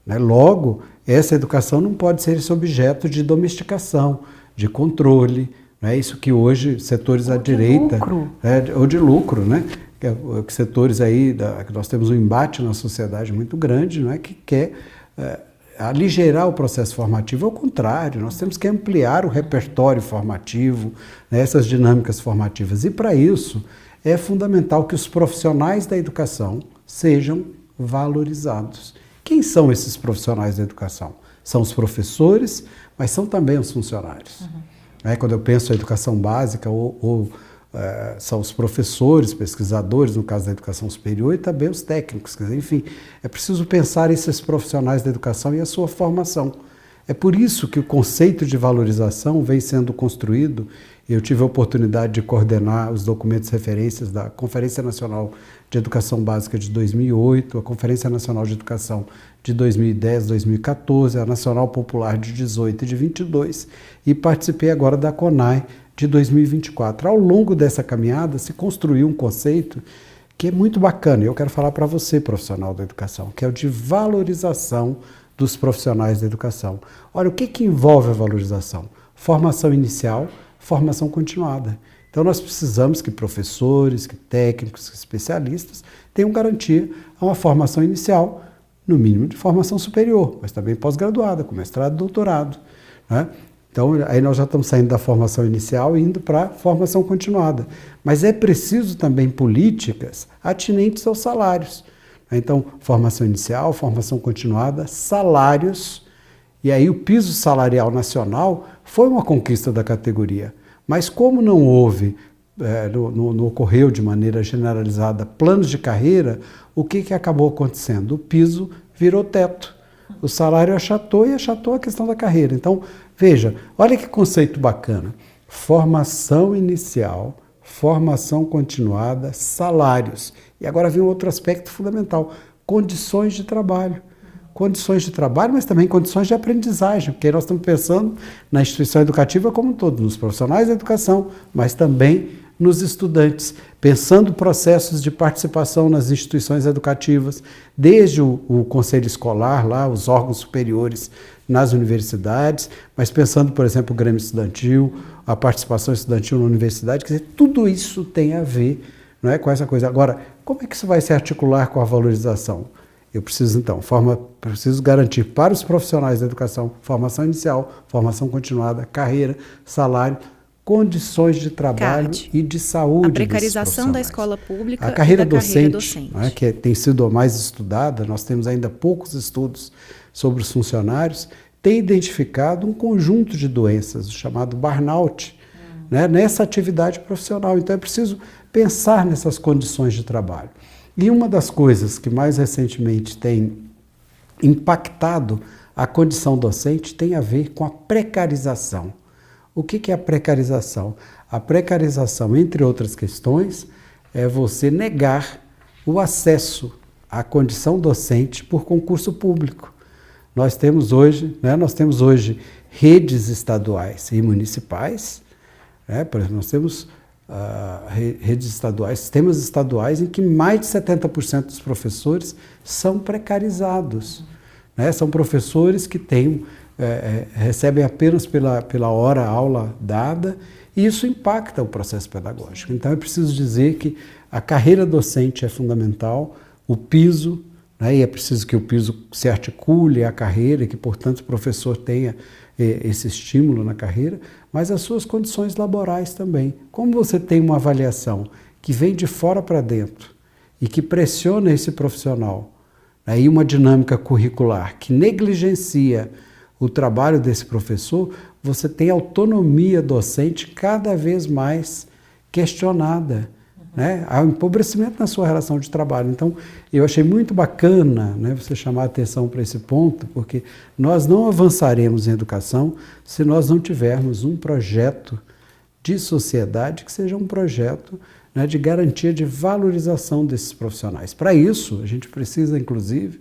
Logo, essa educação não pode ser esse objeto de domesticação, de controle, isso que hoje setores à direita... Ou de lucro, né? Que setores aí, que nós temos um embate na sociedade muito grande, que quer aligerar o processo formativo. Ao contrário, nós temos que ampliar o repertório formativo, essas dinâmicas formativas. E para isso, é fundamental que os profissionais da educação sejam valorizados. Quem são esses profissionais da educação? São os professores, mas são também os funcionários. Quando eu penso em educação básica, são os professores, pesquisadores, no caso da educação superior, e também os técnicos. Quer dizer, enfim, é preciso pensar esses profissionais da educação e a sua formação. É por isso que o conceito de valorização vem sendo construído. Eu tive a oportunidade de coordenar os documentos referências da Conferência Nacional de Educação Básica de 2008, a Conferência Nacional de Educação de 2010, 2014, a Nacional Popular de 18 e de 22, e participei agora da CONAI de 2024. Ao longo dessa caminhada se construiu um conceito que é muito bacana, e eu quero falar para você, profissional da educação, que é o de valorização dos profissionais da educação. Olha, o que envolve a valorização? Formação inicial, formação continuada. Então, nós precisamos que professores, que técnicos, que especialistas tenham garantia a uma formação inicial, no mínimo de formação superior, mas também pós-graduada, com mestrado e doutorado, né? Então, aí nós já estamos saindo da formação inicial e indo para a formação continuada. Mas é preciso também políticas atinentes aos salários. Então, formação inicial, formação continuada, salários, e aí o piso salarial nacional foi uma conquista da categoria. Mas como não houve, não ocorreu de maneira generalizada planos de carreira, o que acabou acontecendo? O piso virou teto. O salário achatou e achatou a questão da carreira. Então, veja, olha que conceito bacana. Formação inicial, formação continuada, salários. E agora vem um outro aspecto fundamental, condições de trabalho. Condições de trabalho, mas também condições de aprendizagem, porque nós estamos pensando na instituição educativa como um todo, nos profissionais da educação, mas também nos estudantes, pensando processos de participação nas instituições educativas, desde o conselho escolar, lá, os órgãos superiores nas universidades, mas pensando, por exemplo, o Grêmio Estudantil, a participação estudantil na universidade, quer dizer, tudo isso tem a ver, não é, com essa coisa. Agora, como é que isso vai se articular com a valorização? Eu preciso, então, preciso garantir para os profissionais da educação formação inicial, formação continuada, carreira, salário, condições de trabalho e de saúde. A precarização da escola pública a carreira e da docente, carreira docente. Né, que tem sido a mais estudada, nós temos ainda poucos estudos sobre os funcionários, tem identificado um conjunto de doenças, o chamado burnout, né, nessa atividade profissional. Então é preciso pensar nessas condições de trabalho. E uma das coisas que mais recentemente tem impactado a condição docente tem a ver com a precarização. O que é a precarização? A precarização, entre outras questões, é você negar o acesso à condição docente por concurso público. Nós temos hoje redes estaduais e municipais, né? Por exemplo, nós temos redes estaduais, sistemas estaduais em que mais de 70% dos professores são precarizados, né? São professores que recebem apenas pela hora aula dada, e isso impacta o processo pedagógico. Então é preciso dizer que a carreira docente é fundamental, o piso, né? E é preciso que o piso se articule à carreira e que, portanto, o professor tenha esse estímulo na carreira, mas as suas condições laborais também. Como você tem uma avaliação que vem de fora para dentro e que pressiona esse profissional, aí uma dinâmica curricular que negligencia o trabalho desse professor, você tem autonomia docente cada vez mais questionada, né? Há um empobrecimento na sua relação de trabalho. Então, eu achei muito bacana, né, você chamar a atenção para esse ponto, porque nós não avançaremos em educação se nós não tivermos um projeto de sociedade que seja um projeto, né, de garantia de valorização desses profissionais. Para isso, a gente precisa, inclusive,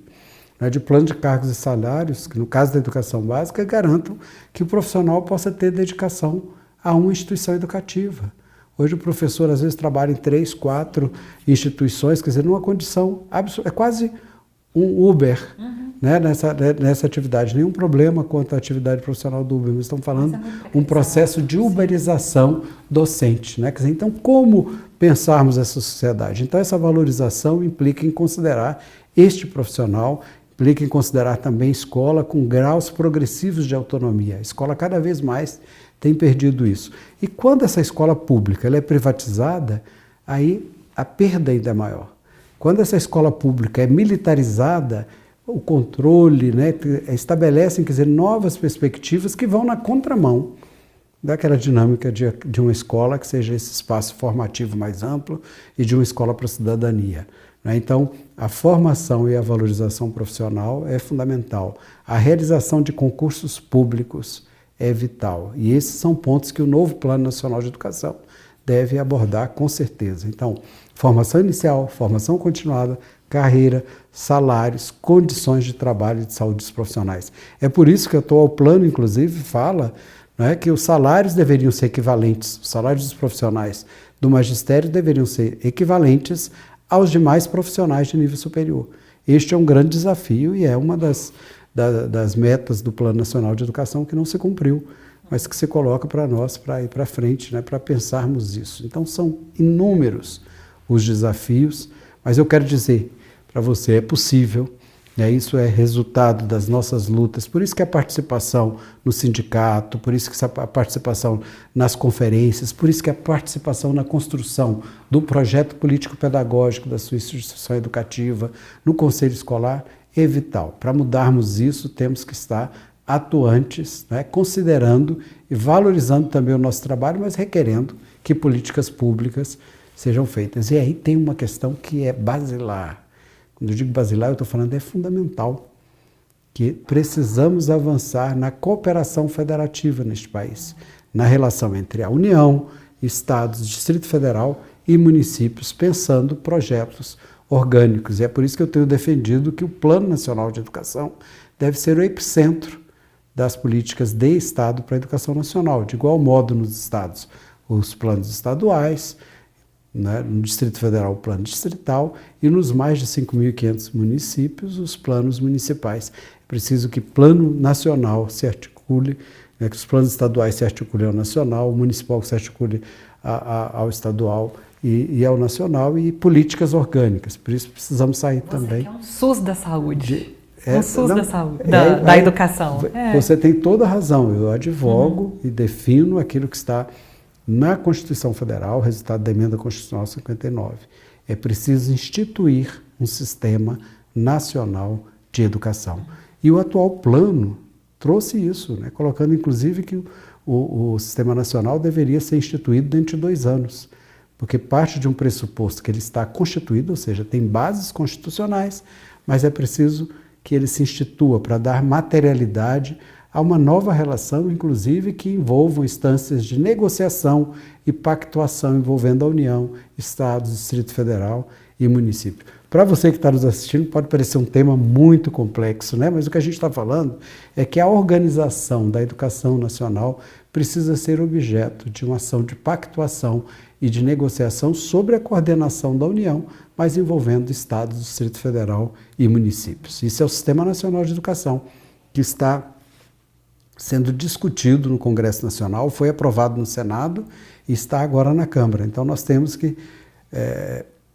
né, de plano de cargos e salários, que no caso da educação básica, garantam que o profissional possa ter dedicação a uma instituição educativa. Hoje o professor às vezes trabalha em 3, 4 instituições, quer dizer, numa condição absurda, é quase um Uber, né, nessa atividade. Nenhum problema quanto à atividade profissional do Uber, mas estamos falando um processo de uberização docente, né? Quer dizer, então, como pensarmos essa sociedade? Então, essa valorização implica em considerar este profissional, implica em considerar também escola com graus progressivos de autonomia. A escola cada vez mais tem perdido isso. E quando essa escola pública ela é privatizada, aí a perda ainda é maior. Quando essa escola pública é militarizada, o controle, né, estabelecem, quer dizer, novas perspectivas que vão na contramão daquela dinâmica de uma escola que seja esse espaço formativo mais amplo e de uma escola para a cidadania. Então, a formação e a valorização profissional é fundamental. A realização de concursos públicos é vital. E esses são pontos que o novo Plano Nacional de Educação deve abordar com certeza. Então, formação inicial, formação continuada, carreira, salários, condições de trabalho e de saúde dos profissionais. É por isso que o atual plano, inclusive, fala, né, que os salários deveriam ser equivalentes, os salários dos profissionais do magistério deveriam ser equivalentes aos demais profissionais de nível superior. Este é um grande desafio e é uma das das metas do Plano Nacional de Educação que não se cumpriu, mas que se coloca para nós para ir para frente, né, para pensarmos isso. Então são inúmeros os desafios, mas eu quero dizer para você, é possível, né, isso é resultado das nossas lutas, por isso que a participação no sindicato, por isso que a participação nas conferências, por isso que a participação na construção do projeto político-pedagógico da sua instituição educativa, no conselho escolar, é vital. Para mudarmos isso, temos que estar atuantes, né, considerando e valorizando também o nosso trabalho, mas requerendo que políticas públicas sejam feitas. E aí tem uma questão que é basilar. Quando eu digo basilar, eu estou falando é fundamental, que precisamos avançar na cooperação federativa neste país, na relação entre a União, Estados, Distrito Federal e municípios, pensando projetos orgânicos. E é por isso que eu tenho defendido que o Plano Nacional de Educação deve ser o epicentro das políticas de Estado para a educação nacional, de igual modo nos estados, os planos estaduais, né, no Distrito Federal, o plano distrital, e nos mais de 5.500 municípios, os planos municipais. É preciso que plano nacional se articule, né, que os planos estaduais se articulem ao nacional, o municipal se articule ao estadual e ao nacional, e políticas orgânicas. Por isso precisamos sair também. É um SUS da saúde. Um SUS da saúde, da educação. Você tem toda a razão. Eu advogo e defino aquilo que está na Constituição Federal, resultado da Emenda Constitucional 59. É preciso instituir um sistema nacional de educação. E o atual plano trouxe isso, né, colocando inclusive que o Sistema Nacional deveria ser instituído dentro de 2 anos, porque parte de um pressuposto que ele está constituído, ou seja, tem bases constitucionais, mas é preciso que ele se institua para dar materialidade a uma nova relação, inclusive, que envolvam instâncias de negociação e pactuação envolvendo a União, Estados, Distrito Federal e município. Para você que está nos assistindo, pode parecer um tema muito complexo, né? Mas o que a gente está falando é que a organização da educação nacional precisa ser objeto de uma ação de pactuação e de negociação sobre a coordenação da União, mas envolvendo Estados, Distrito Federal e municípios. Isso é o Sistema Nacional de Educação, que está sendo discutido no Congresso Nacional, foi aprovado no Senado e está agora na Câmara. Então nós temos que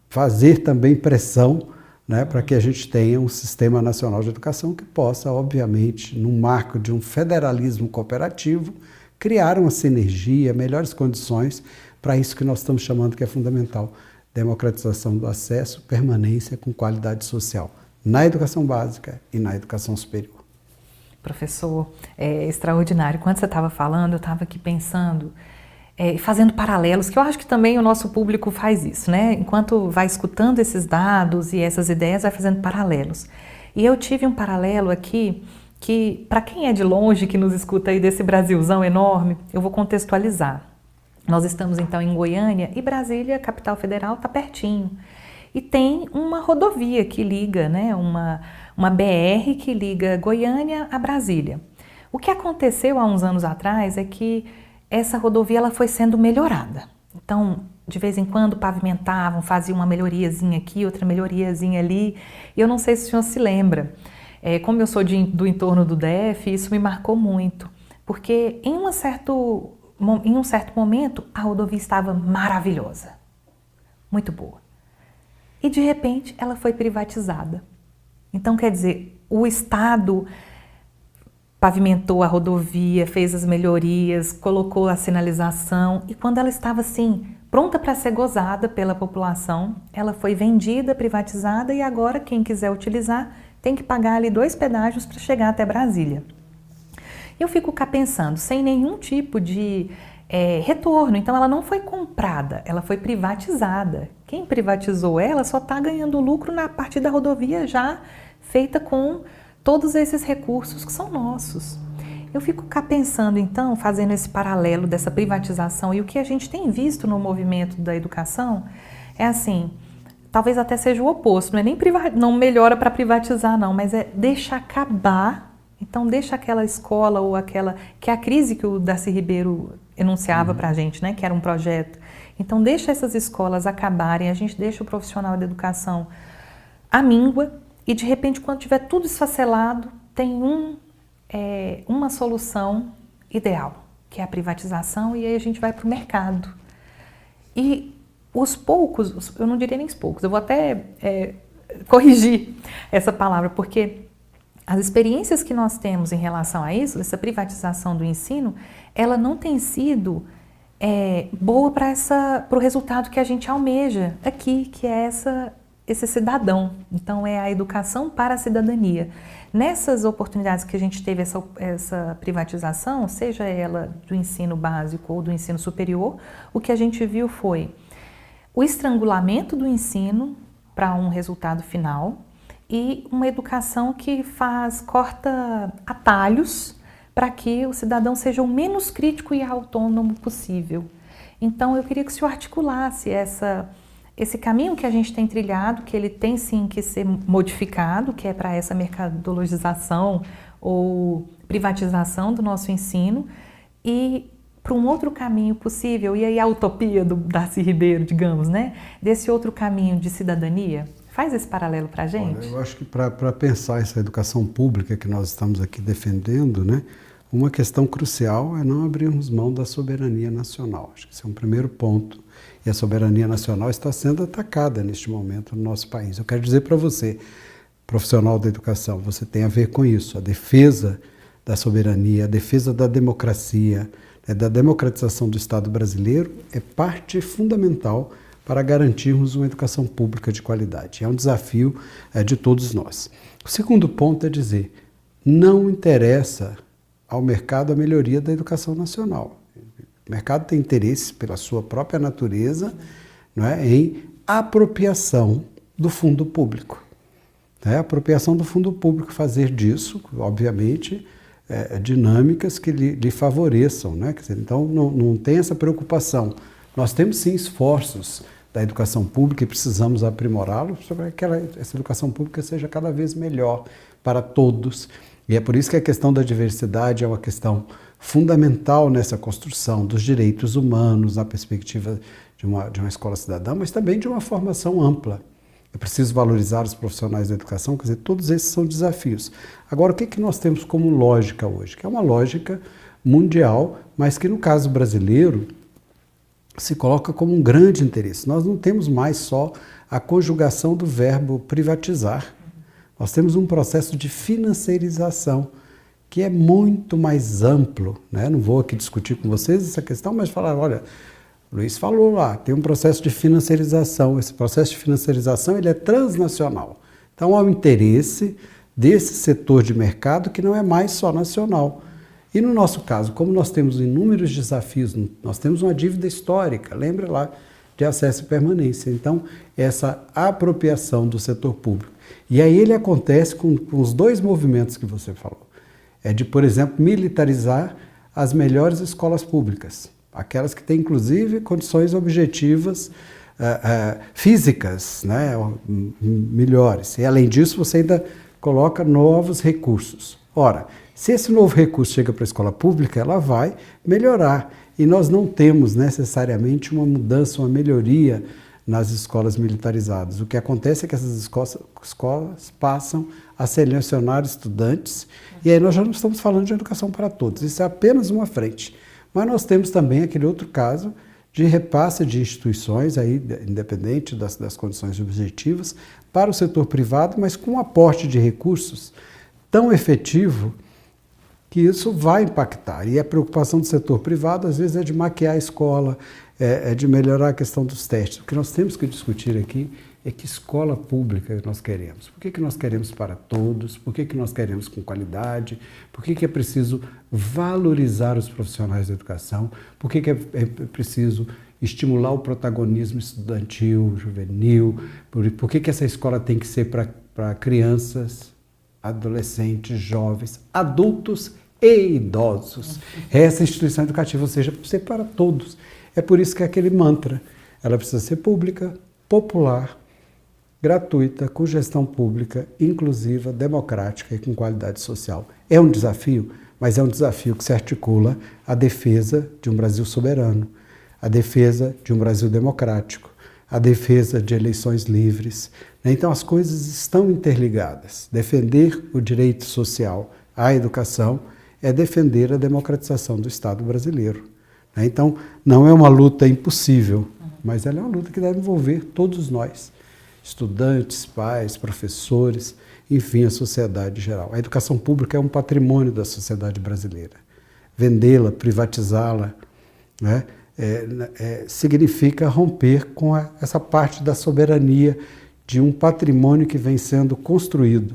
fazer também pressão, né, para que a gente tenha um Sistema Nacional de Educação que possa, obviamente, no marco de um federalismo cooperativo, criar uma sinergia, melhores condições para isso que nós estamos chamando que é fundamental, democratização do acesso, permanência com qualidade social, na educação básica e na educação superior. Professor, é extraordinário. Quando você estava falando, eu estava aqui pensando, fazendo paralelos, que eu acho que também o nosso público faz isso, né? Enquanto vai escutando esses dados e essas ideias, vai fazendo paralelos. E eu tive um paralelo aqui, que para quem é de longe, que nos escuta aí desse Brasilzão enorme, eu vou contextualizar. Nós estamos então em Goiânia e Brasília, capital federal, está pertinho. E tem uma rodovia que liga, né, uma BR que liga Goiânia a Brasília. O que aconteceu há uns anos atrás é que essa rodovia ela foi sendo melhorada. Então, de vez em quando pavimentavam, faziam uma melhoriazinha aqui, outra melhoriazinha ali. E eu não sei se o senhor se lembra. Como eu sou do entorno do DF, isso me marcou muito. Porque em um certo momento, a rodovia estava maravilhosa. Muito boa. E de repente, ela foi privatizada. Então, quer dizer, o Estado pavimentou a rodovia, fez as melhorias, colocou a sinalização e quando ela estava assim, pronta para ser gozada pela população, ela foi vendida, privatizada e agora quem quiser utilizar tem que pagar ali 2 pedágios para chegar até Brasília. Eu fico cá pensando, sem nenhum tipo de retorno, então ela não foi comprada, ela foi privatizada. Quem privatizou ela só está ganhando lucro na parte da rodovia já feita com todos esses recursos que são nossos. Eu fico cá pensando, então, fazendo esse paralelo dessa privatização e o que a gente tem visto no movimento da educação é assim, talvez até seja o oposto, não é nem não melhora para privatizar não, mas é deixa acabar, então deixa aquela escola ou aquela, que é a crise que o Darcy Ribeiro enunciava para a gente, né, que era um projeto. Então deixa essas escolas acabarem, a gente deixa o profissional da educação à míngua, e de repente, quando tiver tudo esfacelado, tem uma solução ideal, que é a privatização, e aí a gente vai para o mercado. E os poucos, eu não diria nem os poucos, eu vou até corrigir essa palavra, porque as experiências que nós temos em relação a isso, essa privatização do ensino, ela não tem sido boa para o resultado que a gente almeja aqui, que é esse cidadão. Então, é a educação para a cidadania. Nessas oportunidades que a gente teve essa privatização, seja ela do ensino básico ou do ensino superior, o que a gente viu foi o estrangulamento do ensino para um resultado final e uma educação que corta atalhos para que o cidadão seja o menos crítico e autônomo possível. Então, eu queria que o senhor articulasse esse caminho que a gente tem trilhado, que ele tem sim que ser modificado, que é para essa mercadologização ou privatização do nosso ensino, e para um outro caminho possível, e aí a utopia do Darcy Ribeiro, digamos, né? Desse outro caminho de cidadania. Faz esse paralelo para a gente? Olha, eu acho que para pensar essa educação pública que nós estamos aqui defendendo, né, uma questão crucial é não abrirmos mão da soberania nacional. Acho que esse é um primeiro ponto. E a soberania nacional está sendo atacada neste momento no nosso país. Eu quero dizer para você, profissional da educação, você tem a ver com isso. A defesa da soberania, a defesa da democracia, da democratização do Estado brasileiro é parte fundamental para garantirmos uma educação pública de qualidade. É um desafio de todos nós. O segundo ponto é dizer, não interessa ao mercado a melhoria da educação nacional. O mercado tem interesse, pela sua própria natureza, não é, em apropriação do fundo público. A apropriação do fundo público, fazer disso, obviamente, dinâmicas que lhe favoreçam. Né? Quer dizer, então, não tem essa preocupação. Nós temos sim esforços da educação pública e precisamos aprimorá-los para que essa educação pública seja cada vez melhor para todos. E é por isso que a questão da diversidade é uma questão fundamental nessa construção dos direitos humanos, na perspectiva de uma escola cidadã, mas também de uma formação ampla. É preciso valorizar os profissionais da educação, quer dizer, todos esses são desafios. Agora, o que nós temos como lógica hoje? Que é uma lógica mundial, mas que no caso brasileiro se coloca como um grande interesse. Nós não temos mais só a conjugação do verbo privatizar. Nós temos um processo de financeirização que é muito mais amplo, né? Não vou aqui discutir com vocês essa questão, mas falar, olha, o Luiz falou lá, tem um processo de financiarização. Esse processo de financiarização ele é transnacional. Então, há um interesse desse setor de mercado que não é mais só nacional. E no nosso caso, como nós temos inúmeros desafios, nós temos uma dívida histórica, lembra lá, de acesso e permanência. Então, essa apropriação do setor público. E aí ele acontece com os dois movimentos que você falou. É de, por exemplo, militarizar as melhores escolas públicas, aquelas que têm, inclusive, condições objetivas físicas, né, melhores. E, além disso, você ainda coloca novos recursos. Ora, se esse novo recurso chega para a escola pública, ela vai melhorar. E nós não temos necessariamente uma mudança, uma melhoria nas escolas militarizadas. O que acontece é que essas escolas passam a selecionar estudantes, e aí nós já não estamos falando de educação para todos, isso é apenas uma frente. Mas nós temos também aquele outro caso de repasse de instituições, aí, independente das condições objetivas, para o setor privado, mas com um aporte de recursos tão efetivo que isso vai impactar. E a preocupação do setor privado, às vezes, é de maquiar a escola, é de melhorar a questão dos testes. O que nós temos que discutir aqui é que escola pública nós queremos. Por que nós queremos para todos? Por que nós queremos com qualidade? Por que é preciso valorizar os profissionais da educação? Por que é preciso estimular o protagonismo estudantil, juvenil? Por que essa escola tem que ser para crianças, adolescentes, jovens, adultos e idosos? Essa instituição educativa, ou seja, ser para todos. É por isso que é aquele mantra, ela precisa ser pública, popular, gratuita, com gestão pública, inclusiva, democrática e com qualidade social. É um desafio, mas é um desafio que se articula à defesa de um Brasil soberano, à defesa de um Brasil democrático, a defesa de eleições livres. Então, as coisas estão interligadas. Defender o direito social à educação é defender a democratização do Estado brasileiro. Então, não é uma luta impossível, mas ela é uma luta que deve envolver todos nós, estudantes, pais, professores, enfim, a sociedade em geral. A educação pública é um patrimônio da sociedade brasileira. Vendê-la, privatizá-la, né, significa romper com essa parte da soberania de um patrimônio que vem sendo construído,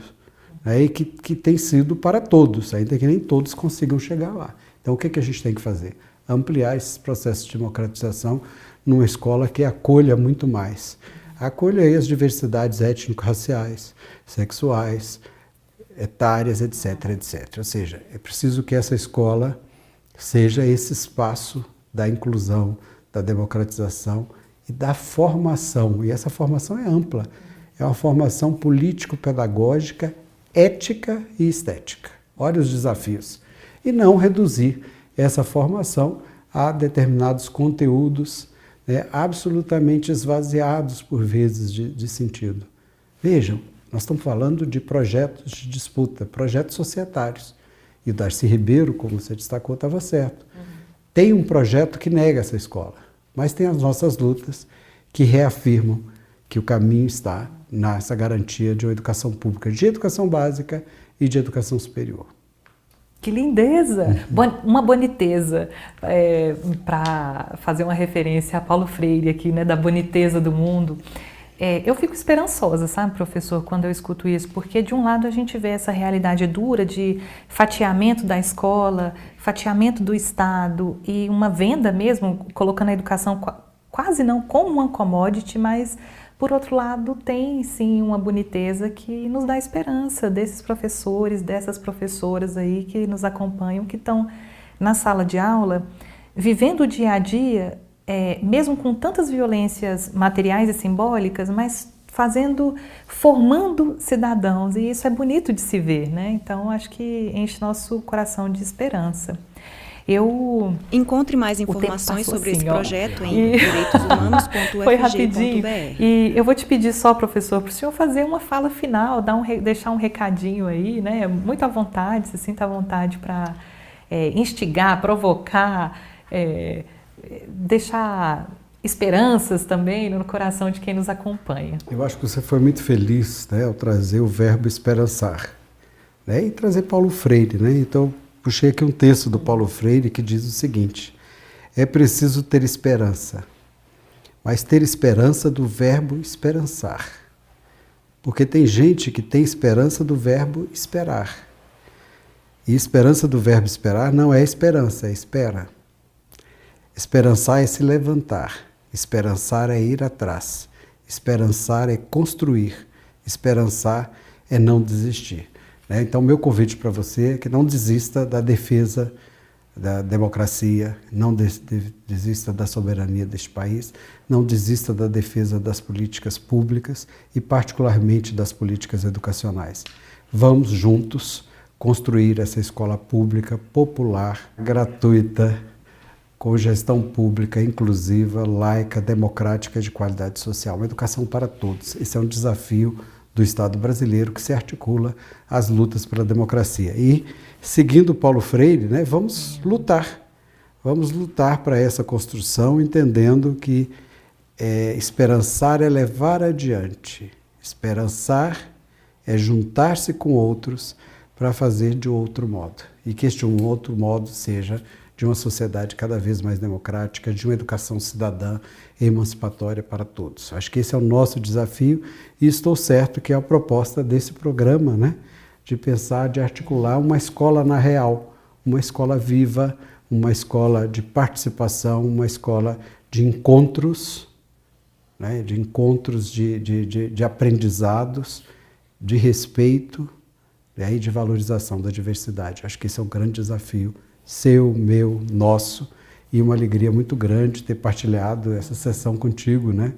né, e que tem sido para todos, ainda que nem todos consigam chegar lá. Então, o que a gente tem que fazer? Ampliar esses processos de democratização numa escola que acolha muito mais. Acolha aí as diversidades étnico-raciais, sexuais, etárias, etc, etc. Ou seja, é preciso que essa escola seja esse espaço da inclusão, da democratização e da formação. E essa formação é ampla. É uma formação político-pedagógica, ética e estética. Olha os desafios. E não reduzir essa formação a determinados conteúdos, né, absolutamente esvaziados, por vezes, de sentido. Vejam, nós estamos falando de projetos de disputa, projetos societários. E o Darcy Ribeiro, como você destacou, estava certo. Tem um projeto que nega essa escola, mas tem as nossas lutas que reafirmam que o caminho está nessa garantia de uma educação pública, de educação básica e de educação superior. Que lindeza! Uma boniteza, para fazer uma referência a Paulo Freire aqui, né, da boniteza do mundo. Eu fico esperançosa, sabe, professor, quando eu escuto isso, porque de um lado a gente vê essa realidade dura de fatiamento da escola, fatiamento do Estado e uma venda mesmo, colocando a educação quase não como uma commodity, mas por outro lado tem sim uma boniteza que nos dá esperança desses professores, dessas professoras aí que nos acompanham, que estão na sala de aula, vivendo o dia a dia, mesmo com tantas violências materiais e simbólicas, mas formando cidadãos, e isso é bonito de se ver, né? Então, acho que enche nosso coração de esperança. Encontre mais informações sobre assim, esse projeto em direitoshumanos.ufg.br. Foi rapidinho. E eu vou te pedir só, professor, para o senhor fazer uma fala final, deixar um recadinho aí, né? Muito à vontade, se sinta à vontade para instigar, provocar, deixar esperanças também no coração de quem nos acompanha. Eu acho que você foi muito feliz, né, ao trazer o verbo esperançar, né, e trazer Paulo Freire, né? Então, puxei aqui um texto do Paulo Freire que diz o seguinte: é preciso ter esperança, mas ter esperança do verbo esperançar. Porque tem gente que tem esperança do verbo esperar. E esperança do verbo esperar não é esperança, é espera. Esperançar é se levantar, esperançar é ir atrás, esperançar é construir, esperançar é não desistir. Então, meu convite para você é que não desista da defesa da democracia, não desista da soberania deste país, não desista da defesa das políticas públicas e, particularmente, das políticas educacionais. Vamos juntos construir essa escola pública, popular, gratuita, com gestão pública, inclusiva, laica, democrática, de qualidade social. Uma educação para todos. Esse é um desafio do Estado brasileiro que se articula às lutas pela democracia. E, seguindo Paulo Freire, né, vamos lutar para essa construção, entendendo que esperançar é levar adiante, esperançar é juntar-se com outros para fazer de outro modo. E que este um outro modo seja de uma sociedade cada vez mais democrática, de uma educação cidadã e emancipatória para todos. Acho que esse é o nosso desafio e estou certo que é a proposta desse programa, né? De pensar, de articular uma escola na real, uma escola viva, uma escola de participação, uma escola de encontros, né? De encontros de aprendizados, de respeito, né? E de valorização da diversidade. Acho que esse é um grande desafio seu, meu, nosso, e uma alegria muito grande ter partilhado essa sessão contigo, né,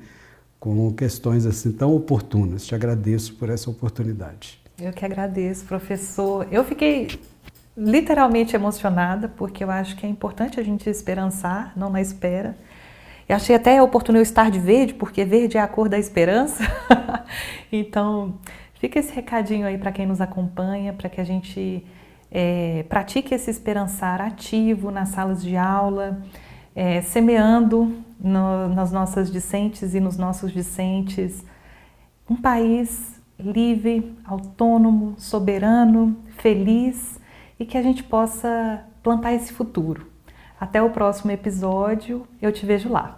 com questões assim tão oportunas. Te agradeço por essa oportunidade. Eu que agradeço, professor. Eu fiquei literalmente emocionada, porque eu acho que é importante a gente esperançar, não na espera. Eu achei até oportuno eu estar de verde, porque verde é a cor da esperança. Então, fica esse recadinho aí para quem nos acompanha, para que a gente pratique esse esperançar ativo nas salas de aula, semeando nas nossas discentes e nos nossos discentes um país livre, autônomo, soberano, feliz e que a gente possa plantar esse futuro. Até o próximo episódio, eu te vejo lá.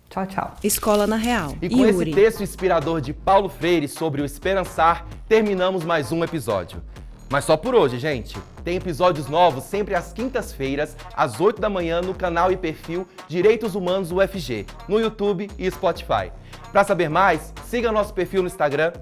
Tchau, tchau. Escola na Real. E com esse texto inspirador de Paulo Freire sobre o esperançar, terminamos mais um episódio. Mas só por hoje, gente. Tem episódios novos sempre às quintas-feiras, às 8 da manhã, no canal e perfil Direitos Humanos UFG, no YouTube e Spotify. Para saber mais, siga nosso perfil no Instagram,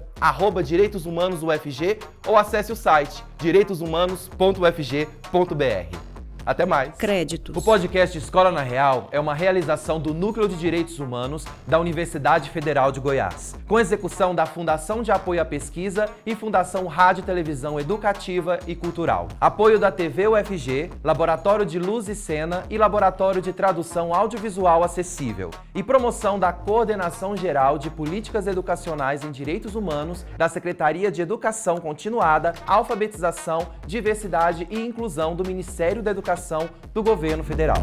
@direitoshumanosufg, ou acesse o site direitoshumanos.ufg.br. Até mais. Créditos. O podcast Escola na Real é uma realização do Núcleo de Direitos Humanos da Universidade Federal de Goiás, com execução da Fundação de Apoio à Pesquisa e Fundação Rádio e Televisão Educativa e Cultural. Apoio da TV UFG, Laboratório de Luz e Cena e Laboratório de Tradução Audiovisual Acessível. E promoção da Coordenação Geral de Políticas Educacionais em Direitos Humanos da Secretaria de Educação Continuada, Alfabetização, Diversidade e Inclusão do Ministério da Educação do Governo Federal.